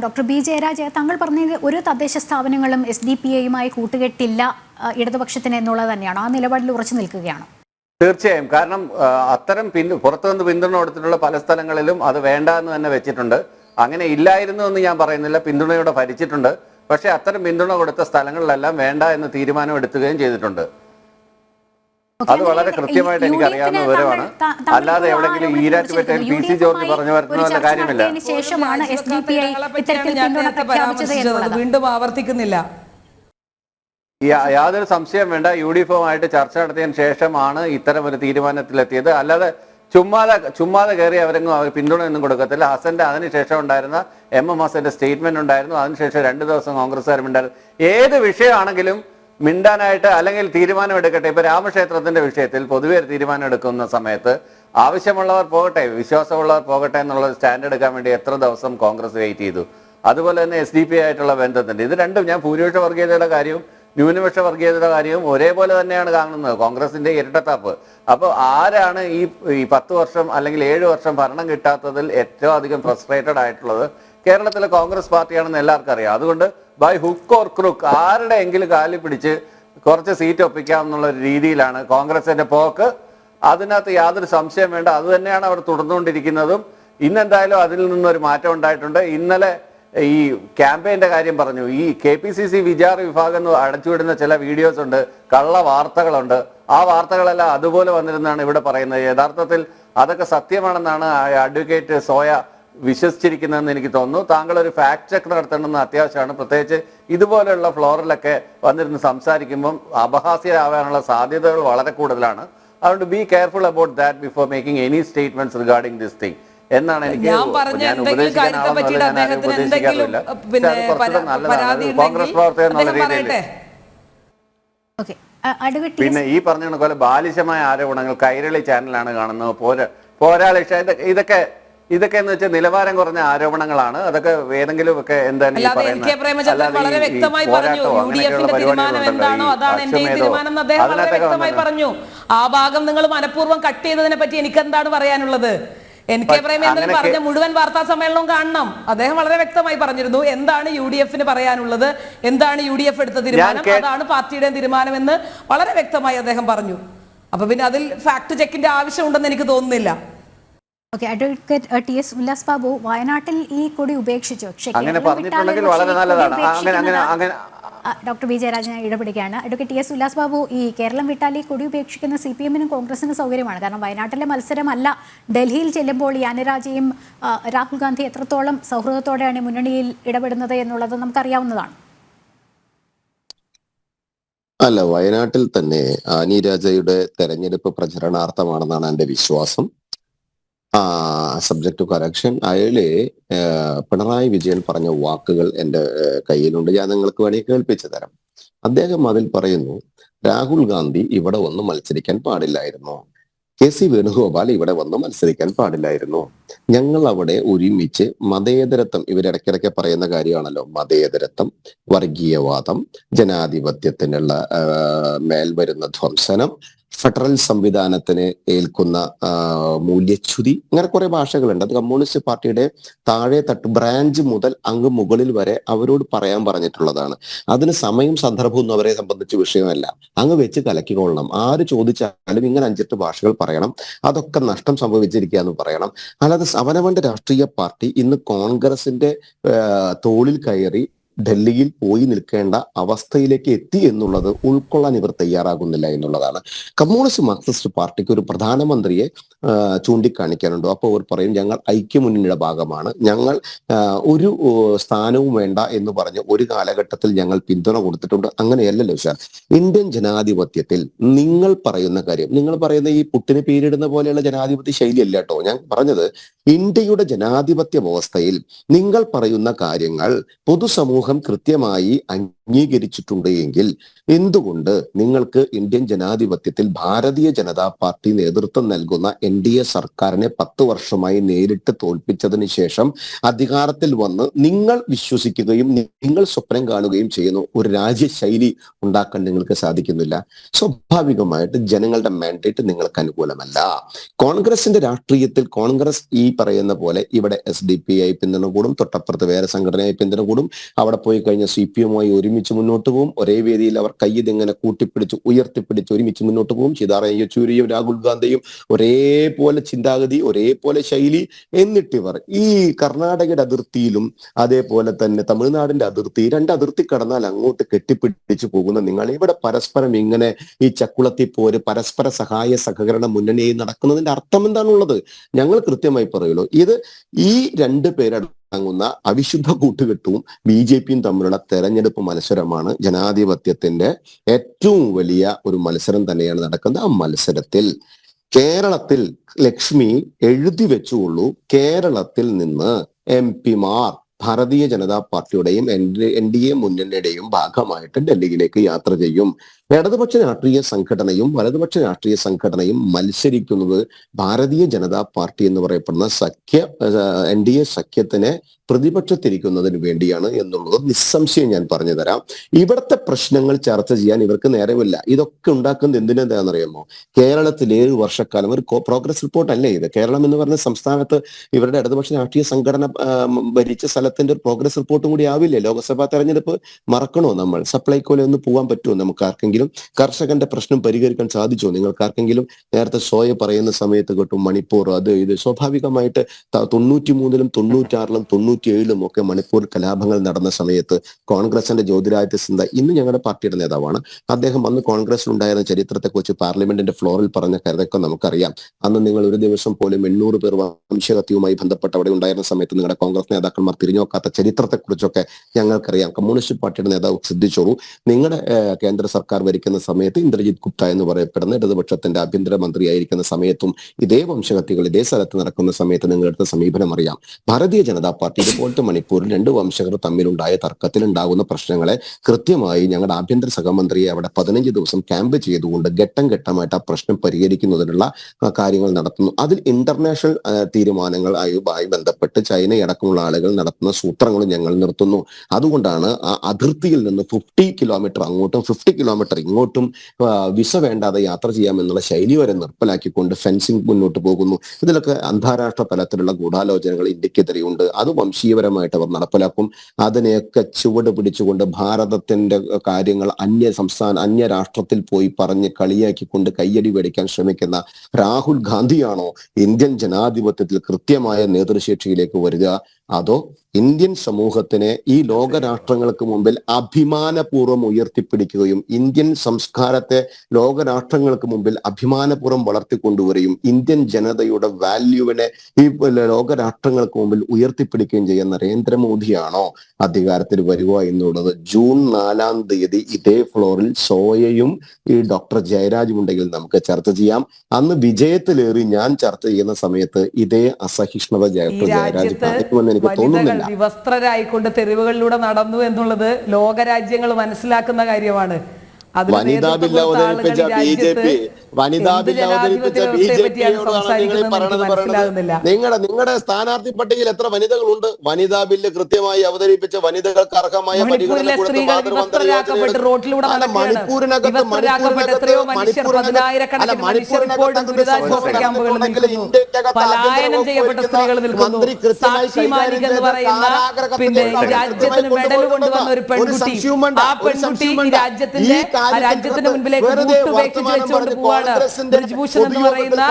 Doctor B Jayaraj, താങ്കൾ പറഞ്ഞത് ഒരു തദ്ദേശ സ്ഥാപനങ്ങളും SDPIയുമായി കൂട്ടുകെട്ടില്ല ഇടതുപക്ഷത്തിന് എന്നുള്ളത് തന്നെയാണോ? ആ നിലപാടിൽ ഉറച്ചു നിൽക്കുകയാണോ? തീർച്ചയായും. കാരണം അത്തരം പുറത്തുനിന്ന് പിന്തുണ കൊടുത്തിട്ടുള്ള പല സ്ഥലങ്ങളിലും അത് വേണ്ട എന്ന് തന്നെ വെച്ചിട്ടുണ്ട്. അങ്ങനെ ഇല്ലായിരുന്നു എന്ന് ഞാൻ പറയുന്നില്ല, പിന്തുണയോടെ ഭരിച്ചിട്ടുണ്ട്. പക്ഷെ അത്തരം പിന്തുണ കൊടുത്ത സ്ഥലങ്ങളിലെല്ലാം വേണ്ട എന്ന് തീരുമാനം എടുക്കുകയും ചെയ്തിട്ടുണ്ട്. അത് വളരെ കൃത്യമായിട്ട് എനിക്ക് അറിയാവുന്ന വിവരമാണ്. അല്ലാതെ എവിടെയെങ്കിലും ഈരാറ്റുപേട്ടയിൽ PC ജോർജ് പറഞ്ഞു വരുന്ന കാര്യമില്ല. വീണ്ടും ആവർത്തിക്കുന്നില്ല. യാതൊരു സംശയം വേണ്ട. UDF-വുമായിട്ട് ചർച്ച നടത്തിയതിനു ശേഷമാണ് ഇത്തരം ഒരു തീരുമാനത്തിലെത്തിയത്. അല്ലാതെ ചുമ്മാതെ കയറി അവരെങ്ങും അവർ പിന്തുണയൊന്നും കൊടുക്കത്തില്ല. ഹസന്റെ അതിനുശേഷം ഉണ്ടായിരുന്ന MM ഹസന്റെ സ്റ്റേറ്റ്മെന്റ് ഉണ്ടായിരുന്നു. അതിനുശേഷം 2 ദിവസം കോൺഗ്രസ്സുകാർ മിണ്ടായിരുന്നു. ഏത് വിഷയമാണെങ്കിലും മിണ്ടാനായിട്ട് അല്ലെങ്കിൽ തീരുമാനം എടുക്കട്ടെ. ഇപ്പൊ രാമക്ഷേത്രത്തിന്റെ വിഷയത്തിൽ പൊതുവെ ഒരു തീരുമാനം എടുക്കുന്ന സമയത്ത് ആവശ്യമുള്ളവർ പോകട്ടെ, വിശ്വാസമുള്ളവർ പോകട്ടെ എന്നുള്ള സ്റ്റാൻഡ് എടുക്കാൻ വേണ്ടി എത്ര ദിവസം കോൺഗ്രസ് വെയിറ്റ് ചെയ്തു. അതുപോലെ തന്നെ SDPI ആയിട്ടുള്ള ബന്ധത്തിന്റെ ഇത് രണ്ടും, ഞാൻ ഭൂരിപക്ഷ വർഗീയതയുടെ കാര്യവും ന്യൂനപക്ഷ വർഗീയതയുടെ കാര്യവും ഒരേപോലെ തന്നെയാണ് കാണുന്നത്. കോൺഗ്രസിന്റെ ഇരട്ടത്താപ്പ്. അപ്പോൾ ആരാണ് ഈ 10 വർഷം അല്ലെങ്കിൽ 7 വർഷം ഭരണം കിട്ടാത്തതിൽ ഏറ്റവും അധികം ഫ്രസ്ട്രേറ്റഡ് ആയിട്ടുള്ളത്? കേരളത്തിലെ കോൺഗ്രസ് പാർട്ടിയാണെന്ന് എല്ലാവർക്കും അറിയാം. അതുകൊണ്ട് ബൈ ഹുക്ക് ഓർ ക്രൂക്ക് ആരുടെ എങ്കിലും കാലിൽ പിടിച്ച് കുറച്ച് സീറ്റ് ഒപ്പിക്കാമെന്നുള്ള ഒരു രീതിയിലാണ് കോൺഗ്രസിന്റെ പോക്ക്. അതിനകത്ത് യാതൊരു സംശയം വേണ്ട. അത് തന്നെയാണ് അവർ തുടർന്നുകൊണ്ടിരിക്കുന്നതും. ഇന്നെന്തായാലും അതിൽ നിന്നൊരു മാറ്റം ഉണ്ടായിട്ടുണ്ട്. ഇന്നലെ ഈ ക്യാമ്പയിന്റെ കാര്യം പറഞ്ഞു. ഈ KPCC വിചാര വിഭാഗം അടച്ചുവിടുന്ന ചില വീഡിയോസ് ഉണ്ട്, കള്ള വാർത്തകളുണ്ട്. ആ വാർത്തകളെല്ലാം അതുപോലെ വന്നിരുന്നാണ് ഇവിടെ പറയുന്നത്. യഥാർത്ഥത്തിൽ അതൊക്കെ സത്യമാണെന്നാണ് അഡ്വക്കേറ്റ് സോയ വിശ്വസിച്ചിരിക്കുന്നതെന്ന് എനിക്ക് തോന്നുന്നു. താങ്കൾ ഒരു ഫാക്ട് ചെക്ക് നടത്തണമെന്ന് അത്യാവശ്യമാണ്. പ്രത്യേകിച്ച് ഇതുപോലെയുള്ള ഫ്ലോറിലൊക്കെ വന്നിരുന്ന് സംസാരിക്കുമ്പം അപഹാസ്യരാവാനുള്ള സാധ്യതകൾ വളരെ കൂടുതലാണ്. അതുകൊണ്ട് be careful about that before making any statements regarding this thing എന്നാണ് എനിക്ക്. കോൺഗ്രസ് പ്രവർത്തകർ എന്നുള്ള രീതിയിൽ പിന്നെ ഈ പറഞ്ഞ പോലെ ബാലിശമായ ആരോപണങ്ങൾ കൈരളി ചാനലാണ് കാണുന്നത്. പോരാളിഷ ഇതൊക്കെ എന്ന് വെച്ചാൽ നിലവാരം കുറഞ്ഞ ആരോപണങ്ങളാണ്. അതൊക്കെ ഏതെങ്കിലും ഒക്കെ എന്താണ് ഈ പറയുന്നത്? ആ ഭാഗം നിങ്ങൾ മനഃപൂർവ്വം കട്ട് ചെയ്തതിനെ പറ്റി എനിക്ക് എന്താണ് പറയാനുള്ളത്? NK പ്രേമചന്ദ്രൻ പറഞ്ഞ മുഴുവൻ വാർത്താ സമ്മേളനവും കാണണം. അദ്ദേഹം വളരെ വ്യക്തമായി പറഞ്ഞിരുന്നു എന്താണ് UDF-ന് പറയാനുള്ളത്, എന്താണ് UDF എടുത്ത തീരുമാനം, അതാണ് പാർട്ടിയുടെ തീരുമാനം എന്ന് വളരെ വ്യക്തമായി അദ്ദേഹം പറഞ്ഞു. അപ്പൊ പിന്നെ അതിൽ ഫാക്ട് ചെക്കിന്റെ ആവശ്യമുണ്ടെന്ന് എനിക്ക് തോന്നുന്നില്ല. അഡ്വക്കേറ്റ് TS ഉല്ലാസ് ബാബു, വയനാട്ടിൽ ഈ കൊടി ഉപേക്ഷിച്ചു. ഡോക്ടർ ബി ജയരാജ്, ഞാൻ ഇടപെടുകയാണ്. അഡ്വക്കേറ്റ് TS ഉല്ലാസ് ബാബു, ഈ കേരളം വിട്ടാൽ ഈ കൊടി ഉപേക്ഷിക്കുന്ന CPM-നും കോൺഗ്രസിനും സൗകര്യമാണ്. കാരണം വയനാട്ടിലെ മത്സരമല്ല ഡൽഹിയിൽ ചെല്ലുമ്പോൾ ഈ അനുരാജയും രാഹുൽ ഗാന്ധി എത്രത്തോളം സൗഹൃദത്തോടെയാണ് മുന്നണിയിൽ ഇടപെടുന്നത് എന്നുള്ളത് നമുക്കറിയാവുന്നതാണ്. അല്ല, വയനാട്ടിൽ തന്നെ ആനി രാജയുടെ തെരഞ്ഞെടുപ്പ് പ്രചരണാർത്ഥമാണെന്നാണ് എൻ്റെ വിശ്വാസം. സബ്ജക്ട് ടു കറക്ഷൻ, അയാളെ പിണറായി വിജയൻ പറഞ്ഞ വാക്കുകൾ എൻ്റെ കയ്യിലുണ്ട്. ഞാൻ നിങ്ങൾക്ക് വേണമെങ്കിൽ കേൾപ്പിച്ചു തരാം. അദ്ദേഹം അതിൽ പറയുന്നു, രാഹുൽ ഗാന്ധി ഇവിടെ വന്ന് മത്സരിക്കാൻ പാടില്ലായിരുന്നു, KC വേണുഗോപാൽ ഇവിടെ വന്ന് മത്സരിക്കാൻ പാടില്ലായിരുന്നു. ഞങ്ങൾ അവിടെ ഒരുമിച്ച് മതേതരത്വം, ഇവരിടയ്ക്കിടയ്ക്ക് പറയുന്ന കാര്യമാണല്ലോ, മതേതരത്വം, വർഗീയവാദം, ജനാധിപത്യത്തിനുള്ള മേൽ വരുന്ന ധ്വംസനം, ഫെഡറൽ സംവിധാനത്തിന് ഏൽക്കുന്ന മൂല്യച്യുതി, അങ്ങനെ കുറെ ഭാഷകളുണ്ട്. അത് കമ്മ്യൂണിസ്റ്റ് പാർട്ടിയുടെ താഴെ തട്ട് ബ്രാഞ്ച് മുതൽ അങ്ങ് മുകളിൽ വരെ അവരോട് പറയാൻ പറഞ്ഞിട്ടുള്ളതാണ്. അതിന് സമയം സന്ദർഭമൊന്നും അവരെ സംബന്ധിച്ച് വിഷയമല്ല. അങ്ങ് വെച്ച് കലക്കിക്കൊള്ളണം. ആര് ചോദിച്ചാലും ഇങ്ങനെ 5-8 ഭാഷകൾ പറയണം. അതൊക്കെ നഷ്ടം സംഭവിച്ചിരിക്കുക എന്ന് പറയണം. അല്ലാതെ അവനവന്റെ രാഷ്ട്രീയ പാർട്ടി ഇന്ന് കോൺഗ്രസിന്റെ തോളിൽ കയറി ഡൽഹിയിൽ പോയി നിൽക്കേണ്ട അവസ്ഥയിലേക്ക് എത്തി എന്നുള്ളത് ഉൾക്കൊള്ളാൻ ഇവർ തയ്യാറാകുന്നില്ല എന്നുള്ളതാണ്. കമ്മ്യൂണിസ്റ്റ് മാർക്സിസ്റ്റ് പാർട്ടിക്ക് ഒരു പ്രധാനമന്ത്രിയെ ചൂണ്ടിക്കാണിക്കാനുണ്ടോ? അപ്പോൾ അവർ പറയും ഞങ്ങൾ ഐക്യമുന്നണിയുടെ ഭാഗമാണ്, ഞങ്ങൾ ഒരു സ്ഥാനവും വേണ്ട എന്ന് പറഞ്ഞ് ഒരു കാലഘട്ടത്തിൽ ഞങ്ങൾ പിന്തുണ കൊടുത്തിട്ടുണ്ട്. അങ്ങനെയല്ലല്ലോ സാർ. ഇന്ത്യൻ ജനാധിപത്യത്തിൽ നിങ്ങൾ പറയുന്ന കാര്യം, നിങ്ങൾ പറയുന്ന ഈ പുട്ടിന് പേരിടുന്ന പോലെയുള്ള ജനാധിപത്യ ശൈലിയല്ല കേട്ടോ ഞാൻ പറഞ്ഞത്. ഇന്ത്യയുടെ ജനാധിപത്യ വ്യവസ്ഥയിൽ നിങ്ങൾ പറയുന്ന കാര്യങ്ങൾ പൊതുസമൂഹം കൃത്യമായി അംഗീകരിച്ചിട്ടുണ്ട് എങ്കിൽ എന്തുകൊണ്ട് നിങ്ങൾക്ക് ഇന്ത്യൻ ജനാധിപത്യത്തിൽ ഭാരതീയ ജനതാ പാർട്ടി നേതൃത്വം നൽകുന്ന NDA സർക്കാരിനെ 10 വർഷമായി നേരിട്ട് തോൽപ്പിച്ചതിന് ശേഷം അധികാരത്തിൽ വന്ന് നിങ്ങൾ വിശ്വസിക്കുകയും നിങ്ങൾ സ്വപ്നം കാണുകയും ചെയ്യുന്ന ഒരു രാജ്യശൈലി ഉണ്ടാക്കാൻ നിങ്ങൾക്ക് സാധിക്കുന്നില്ല? സ്വാഭാവികമായിട്ട് ജനങ്ങളുടെ മാൻഡേറ്റ് നിങ്ങൾക്ക് അനുകൂലമല്ല. കോൺഗ്രസിന്റെ രാഷ്ട്രീയത്തിൽ കോൺഗ്രസ് ഈ പറയുന്ന പോലെ ഇവിടെ SDPI പിന്തുണ കൂടും, തൊട്ടപ്പുറത്ത് വേറെ സംഘടനയായി പിന്തുണ കൂടും, അവിടെ പോയി കഴിഞ്ഞ CPM-മായി ഒരുമിച്ച് മുന്നോട്ട് പോകും, ഒരേ വേദിയിൽ അവർ കയ്യിതിങ്ങനെ കൂട്ടിപ്പിടിച്ച് ഉയർത്തിപ്പിടിച്ച് ഒരുമിച്ച് മുന്നോട്ട് പോകും. സീതാറാം യെച്ചൂരിയും രാഹുൽ ഗാന്ധിയും ഒരേപോലെ ചിന്താഗതി, ഒരേപോലെ ശൈലി. എന്നിട്ടിവർ ഈ കർണാടകയുടെ അതിർത്തിയിലും അതേപോലെ തന്നെ തമിഴ്നാടിന്റെ അതിർത്തി, രണ്ട് അതിർത്തി കടന്നാൽ അങ്ങോട്ട് കെട്ടിപ്പിടിച്ചു പോകുന്ന നിങ്ങൾ ഇവിടെ പരസ്പരം ഇങ്ങനെ ഈ ചക്കുളത്തി പോര്, പരസ്പര സഹായ സഹകരണ മുന്നണിയായി നടക്കുന്നതിന്റെ അർത്ഥം എന്താണുള്ളത്? ഞങ്ങൾ കൃത്യമായി പറയുള്ളൂ. ഇത് ഈ രണ്ടു പേരടങ്ങുന്ന അവിശുദ്ധ കൂട്ടുകെട്ടും BJP-യും തമ്മിലുള്ള തെരഞ്ഞെടുപ്പ് മത്സരമാണ്. ജനാധിപത്യത്തിന്റെ ഏറ്റവും വലിയ ഒരു മത്സരം തന്നെയാണ് നടക്കുന്നത്. ആ മത്സരത്തിൽ കേരളത്തിൽ ലക്ഷ്മി എഴുതി വെച്ചുകൊള്ളൂ, കേരളത്തിൽ നിന്ന് MP-മാർ ഭാരതീയ ജനതാ പാർട്ടിയുടെയും NDA മുന്നണിയുടെയും ഭാഗമായിട്ട് ഡൽഹിയിലേക്ക് യാത്ര ചെയ്യും. ഇടതുപക്ഷ രാഷ്ട്രീയ സംഘടനയും വലതുപക്ഷ രാഷ്ട്രീയ സംഘടനയും മത്സരിക്കുന്നത് ഭാരതീയ ജനതാ പാർട്ടി എന്ന് പറയപ്പെടുന്ന NDA സഖ്യത്തിനെ പ്രതിപക്ഷത്തിരിക്കുന്നതിന് വേണ്ടിയാണ് എന്നുള്ളത് നിസ്സംശയം ഞാൻ പറഞ്ഞു തരാം. ഇവിടുത്തെ പ്രശ്നങ്ങൾ ചർച്ച ചെയ്യാൻ ഇവർക്ക് നേരമില്ല. ഇതൊക്കെ ഉണ്ടാക്കുന്നത് എന്തിനെന്താണെന്നറിയാമോ? കേരളത്തിൽ 7 വർഷക്കാലം ഒരു പ്രോഗ്രസ് റിപ്പോർട്ട് അല്ലേ ഇത്? കേരളം എന്ന് പറഞ്ഞ സംസ്ഥാനത്ത് ഇവരുടെ ഇടതുപക്ഷ രാഷ്ട്രീയ സംഘടന ഭരിച്ച സ്ഥലത്തിന്റെ ഒരു പ്രോഗ്രസ് റിപ്പോർട്ടും കൂടി ആവില്ലേ? ലോക്സഭാ തെരഞ്ഞെടുപ്പ് മറക്കണോ നമ്മൾ? സപ്ലൈകോലെ ഒന്ന് പോകാൻ പറ്റുമോ നമുക്ക് ആർക്കെങ്കിലും? കർഷകന്റെ പ്രശ്നം പരിഹരിക്കാൻ സാധിച്ചോ നിങ്ങൾക്ക് ആർക്കെങ്കിലും? നേരത്തെ സോയ പറയുന്ന സമയത്ത് കേട്ടും മണിപ്പൂർ അത് ഇത്. സ്വാഭാവികമായിട്ട് 93-ലും 96-ലും 97-ലും ഒക്കെ മണിപ്പൂർ കലാപങ്ങൾ നടന്ന സമയത്ത് കോൺഗ്രസിന്റെ ജ്യോതിരാദിത്യ സിന്ധ്യ ഇന്ന് ഞങ്ങളുടെ പാർട്ടിയുടെ നേതാവാണ്. അദ്ദേഹം അന്ന് കോൺഗ്രസിലുണ്ടായിരുന്ന ചരിത്രത്തെക്കുറിച്ച് പാർലമെന്റിന്റെ ഫ്ലോറിൽ പറഞ്ഞ കാര്യമൊക്കെ നമുക്കറിയാം. അന്ന് നിങ്ങൾ ഒരു ദിവസം പോലും 800 പേർ വംശഹത്യയുമായി ബന്ധപ്പെട്ട് അവിടെ ഉണ്ടായിരുന്ന സമയത്ത് നിങ്ങളുടെ കോൺഗ്രസ് നേതാക്കന്മാർ തിരിഞ്ഞു നോക്കാത്ത ചരിത്രത്തെക്കുറിച്ചൊക്കെ ഞങ്ങൾക്കറിയാം. കമ്മ്യൂണിസ്റ്റ് പാർട്ടിയുടെ നേതാവ് ശ്രദ്ധിച്ചോളൂ. നിങ്ങളുടെ കേന്ദ്ര സർക്കാർ ഭരിക്കുന്ന സമയത്ത് ഇന്ദ്രജിത് ഗുപ്ത എന്ന് പറയപ്പെടുന്ന ഇടതുപക്ഷത്തിന്റെ ആഭ്യന്തരമന്ത്രിയായിരിക്കുന്ന സമയത്തും ഇതേ വംശഹത്യകൾ ഇതേ സ്ഥലത്ത് നടക്കുന്ന സമയത്ത് നിങ്ങളെടുത്ത സമീപനം അറിയാം. ഭാരതീയ ജനതാ പാർട്ടി ഇതുപോലത്തെ മണിപ്പൂരിൽ 2 വംശകർ തമ്മിലുണ്ടായ തർക്കത്തിൽ ഉണ്ടാകുന്ന പ്രശ്നങ്ങളെ കൃത്യമായി ഞങ്ങളുടെ ആഭ്യന്തര സഹമന്ത്രിയെ അവിടെ 15 ദിവസം ക്യാമ്പ് ചെയ്തുകൊണ്ട് ഘട്ടം ഘട്ടമായിട്ട് ആ പ്രശ്നം പരിഹരിക്കുന്നതിനുള്ള കാര്യങ്ങൾ നടത്തുന്നു. അതിൽ ഇന്റർനാഷണൽ തീരുമാനങ്ങളുമായി ബന്ധപ്പെട്ട് ചൈനയടക്കമുള്ള ആളുകൾ നടത്തുന്ന സൂത്രങ്ങളും ഞങ്ങൾ നിർത്തുന്നു. അതുകൊണ്ടാണ് ആ അതിർത്തിയിൽ നിന്ന് 50 കിലോമീറ്റർ അങ്ങോട്ടും 50 കിലോമീറ്റർ ഇങ്ങോട്ടും വിസ വേണ്ടാതെ യാത്ര ചെയ്യാമെന്നുള്ള ശൈലി വരെ നിർപ്പലാക്കിക്കൊണ്ട് ഫെൻസിംഗ് മുന്നോട്ട് പോകുന്നു. ഇതിലൊക്കെ അന്താരാഷ്ട്ര തലത്തിലുള്ള ഗൂഢാലോചനകൾ ഇന്ത്യക്കെതിരെയുണ്ട്. അത് വംശീയപരമായിട്ട് അവർ നടപ്പിലാക്കും. അതിനെയൊക്കെ ചുവട് പിടിച്ചുകൊണ്ട് ഭാരതത്തിന്റെ കാര്യങ്ങൾ അന്യ രാഷ്ട്രത്തിൽ പോയി പറഞ്ഞ് കളിയാക്കിക്കൊണ്ട് കയ്യടി മേടിക്കാൻ ശ്രമിക്കുന്ന രാഹുൽ ഗാന്ധിയാണോ ഇന്ത്യൻ ജനാധിപത്യത്തിൽ കൃത്യമായ നേതൃശേഷിയിലേക്ക് വരിക? അതോ ഇന്ത്യൻ സമൂഹത്തിനെ ഈ ലോകരാഷ്ട്രങ്ങൾക്ക് മുമ്പിൽ അഭിമാനപൂർവ്വം ഉയർത്തിപ്പിടിക്കുകയും ഇന്ത്യൻ സംസ്കാരത്തെ ലോകരാഷ്ട്രങ്ങൾക്ക് മുമ്പിൽ അഭിമാനപൂർവ്വം വളർത്തിക്കൊണ്ടുവരികയും ഇന്ത്യൻ ജനതയുടെ വാല്യൂവിനെ ഈ ലോകരാഷ്ട്രങ്ങൾക്ക് മുമ്പിൽ ഉയർത്തിപ്പിടിക്കുകയും ചെയ്യുന്ന നരേന്ദ്രമോദിയാണോ അധികാരത്തിൽ വരിക എന്നുള്ളത് ജൂൺ 4-ാം തീയതി ഇതേ ഫ്ലോറിൽ സോയയും ഈ ഡോക്ടർ ജയരാജും ഉണ്ടെങ്കിൽ നമുക്ക് ചർച്ച ചെയ്യാം. അന്ന് വിജയത്തിലേറി ഞാൻ ചർച്ച ചെയ്യുന്ന സമയത്ത് ഇതേ അസഹിഷ്ണുത ഡോക്ടർ ജയരാജ് കാണിക്കുമെന്ന് എനിക്ക് തോന്നുന്നില്ല. വിവസ്ത്രരായിക്കൊണ്ട് തെരുവുകളിലൂടെ നടന്നു എന്നുള്ളത് ലോകരാജ്യങ്ങൾ മനസ്സിലാക്കുന്ന കാര്യമാണ്. വനിതാ ബില്ല് അവതരിപ്പിച്ച BJP നിങ്ങളുടെ സ്ഥാനാർത്ഥി പട്ടികയിൽ എത്ര വനിതകളുണ്ട്? വനിതാ ബില്ല് കൃത്യമായി അവതരിപ്പിച്ച വനിതകൾക്ക് അർഹമായ പരിഗണന രാജ്യത്തിന് മുൻപിലേക്ക് വെച്ചുകൊണ്ട് പോവാണ്. ബ്രിജ്ഭൂഷൺ എന്ന് പറയുന്ന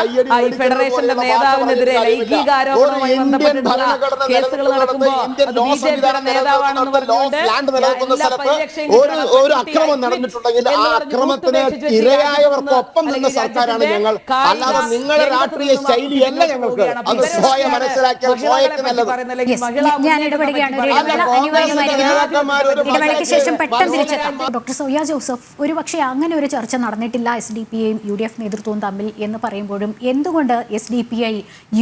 ഈ ഫെഡറേഷന്റെ നേതാവിനെതിരെ ലൈംഗിക ആരോപണവുമായി ബന്ധപ്പെട്ടിട്ടുള്ള കേസുകൾ നടക്കുമ്പോൾ അത് BJP-യുടെ നേതാവാണെന്ന് പറഞ്ഞുകൊണ്ട് എല്ലാ പരിരക്ഷയും ഒരു അക്രമം നടന്നിട്ടുണ്ടെങ്കിൽ ആ അക്രമത്തിന് ഇരയായവർക്കൊപ്പം നിന്ന സർക്കാരാണ് ഞങ്ങൾ. അല്ലാതെ നിങ്ങളുടെ രാഷ്ട്രീയ ശൈലിയല്ല ഞങ്ങൾക്ക്. അത് സ്വയം മനസ്സിലാക്കിയാൽ സ്വയക്ക് നല്ലത്. ഞാൻ ഇടപെടുകയാണ്. ഇടവേളയ്ക്ക് ശേഷം പെട്ടെന്ന് തിരിച്ചെത്താം. ഡോക്ടർ സോയ ജോസഫ്, ഒരുപക്ഷെ അങ്ങനെ ഒരു ചർച്ച നടന്നിട്ടില്ല SDPIയും UDF നേതൃത്വവും തമ്മിൽ എന്ന് പറയുമ്പോഴും എന്തുകൊണ്ട് SDPI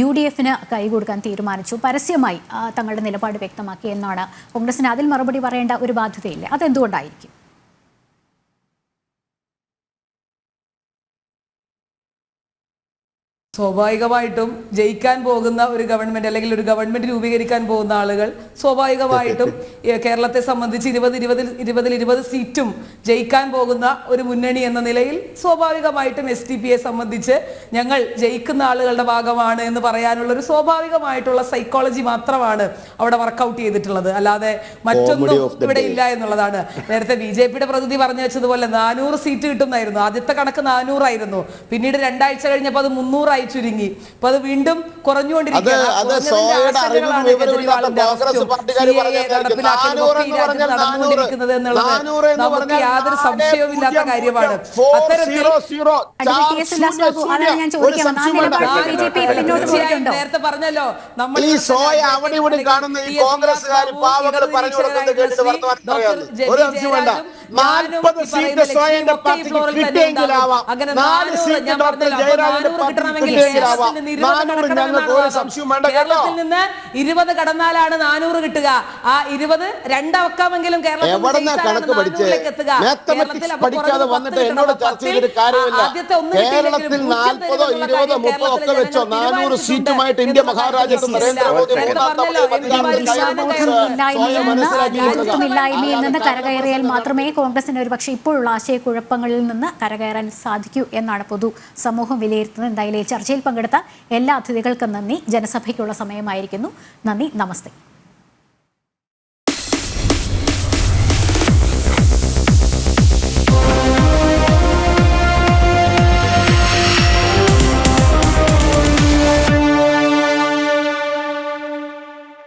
UDFന് കൈകൊടുക്കാൻ തീരുമാനിച്ചു, പരസ്യമായി തങ്ങളുടെ നിലപാട് വ്യക്തമാക്കി എന്നാണ് കോൺഗ്രസിന് അതിൽ മറുപടി പറയേണ്ട ഒരു ബാധ്യതയില്ല? അതെന്തുകൊണ്ടായിരിക്കും? സ്വാഭാവികമായിട്ടും ജയിക്കാൻ പോകുന്ന ഒരു ഗവൺമെന്റ് അല്ലെങ്കിൽ ഒരു ഗവൺമെന്റ് രൂപീകരിക്കാൻ പോകുന്ന ആളുകൾ സ്വാഭാവികമായിട്ടും കേരളത്തെ സംബന്ധിച്ച് 20 സീറ്റും ജയിക്കാൻ പോകുന്ന ഒരു മുന്നണി എന്ന നിലയിൽ സ്വാഭാവികമായിട്ടും SDPയെ സംബന്ധിച്ച് ഞങ്ങൾ ജയിക്കുന്ന ആളുകളുടെ ഭാഗമാണ് എന്ന് പറയാനുള്ള ഒരു സ്വാഭാവികമായിട്ടുള്ള സൈക്കോളജി മാത്രമാണ് അവിടെ വർക്കൗട്ട് ചെയ്തിട്ടുള്ളത്. അല്ലാതെ മറ്റൊന്നും ഇവിടെ ഇല്ല എന്നുള്ളതാണ്. നേരത്തെ BJPയുടെ പ്രതിനിധി പറഞ്ഞു വെച്ചതുപോലെ 400 സീറ്റ് കിട്ടുന്നായിരുന്നു. ആദ്യത്തെ കണക്ക് 400 ആയിരുന്നു. പിന്നീട് 2 ആഴ്ച കഴിഞ്ഞപ്പോൾ അത് 300 ആയി ചുരുങ്ങി. അപ്പൊ അത് വീണ്ടും കുറഞ്ഞുകൊണ്ടിരിക്കുകയാണ്. നമുക്ക് യാതൊരു സംശയവുമില്ലാത്ത കാര്യമാണ്. നേരത്തെ പറഞ്ഞല്ലോ നമ്മൾ കേരളത്തിൽ നിന്ന് 20 കടന്നാലാണ് 400 കിട്ടുക. ആ 20 രണ്ടവക്കാമെങ്കിലും കേരളത്തിൽ എത്തുക. ആദ്യത്തെ നേതൃത്വമില്ലായ്മയിൽ നിന്ന് കരകയറിയാൽ മാത്രമേ കോൺഗ്രസിന് ഒരുപക്ഷെ ഇപ്പോഴുള്ള ആശയക്കുഴപ്പങ്ങളിൽ നിന്ന് കരകയറാൻ സാധിക്കൂ എന്നാണ് പൊതു സമൂഹം വിലയിരുത്തുന്നത്. എന്തായാലും ഈ ചർച്ചയിൽ പങ്കെടുത്ത എല്ലാ അതിഥികൾക്കും നന്ദി. ജനസഭയ്ക്കുള്ള സമയമായിരിക്കുന്നു. നന്ദി, നമസ്തേ.